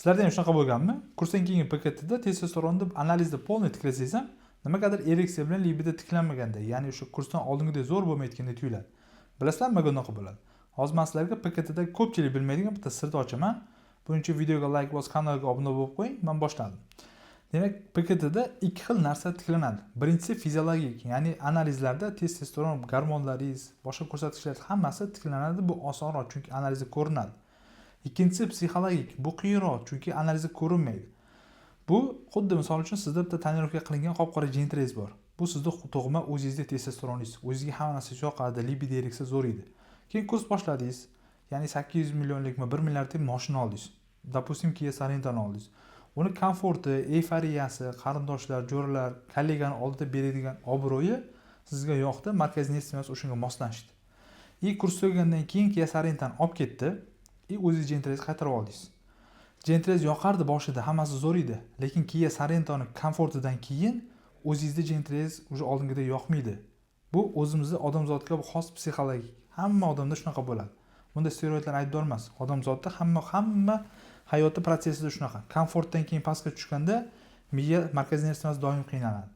Sizlarda ham shunaqa bo'lganmi? Kursdan keyingi PKTda testosteronni analizda polniy tiklasangiz ham nimagadir ereksiya bilan libido tiklanmaganda, ya'ni o'sha kursdan oldingidek zo'r bo'lmayotganda tuyuladi. Bilasizlarmi nimaga unaqa bo'ladi? Hozir men sizlarga PKTda ko'pchilik bilmaydigan bitta sirni ochaman. Buning uchun videoga like bosib, kanalga obuna bo'lib qo'ying. Men boshladim. Demak, PKTda ikki xil narsa tiklanadi. Birinchisi fiziologik, ya'ni analizlarda testosteron gormonlaringiz, boshqa ko'rsatkichlar hammasi tiklanadi. Bu osonroq, chunki analizda ko'rinadi. Ikkinchisi psixologik. Bu qiyinroq, chunki analizda ko'rinmaydi. Bu xuddi misol uchun sizda bitta tonirovka qilingan qop-qora jentrez bor. Bu sizda tug'ma o'zingizda testosteroningiz. O'zingizga hamma narsa yoqadi, libido ereksiya zo'r edi. Keyin kurs boshladingiz. Ya'ni 800 millionlikmi 1 milliardlik mashina oldingiz. Допустим, Kia Sorentoni oldingiz. Uni komforti, eyforiyasi, qarindoshlar, jo'ralar, kolleganing oldida beradigan obro'yi sizga yoqdi, markaziy nerv sistemasi o'shanga moslashdi. Kurs tugagandan keyin Kia Sorentoni olib ketdi, o'zingiz jentrezni qaytarib oldingiz. Jentrez yoqardi boshida, hammasi zo'r edi, lekin Kia Sorentoni komfortidan keyin o'zingizda jentrez o'sha oldingidek yoqmaydi. Bu o'zimizda odamzodga xos psixologik. Hamma odamda shunaqa bo'ladi. Bunda steroidlar aybdor emas. Odamzodda hamma hayoti protsessida shunaqa. Komfortdan keyin pastga tushganda miya, markaziy nerv sistemasi doim qiynaladi.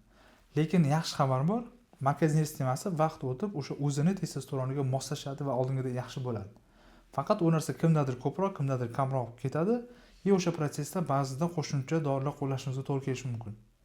Lekin yaxshi xabar bor, markaziy nerv sistemasi vaqt o'tib o'sha o'zini testosteroniga moslashadi va oldingidek yaxshi bo'ladi. Faqat u narsa kimdadir ko'proq, kimdadir kamroq ketadi. O'sha protsessda ba'zida qo'shimcha dorilar qo'llashimizga to'g'ri kelishi mumkin.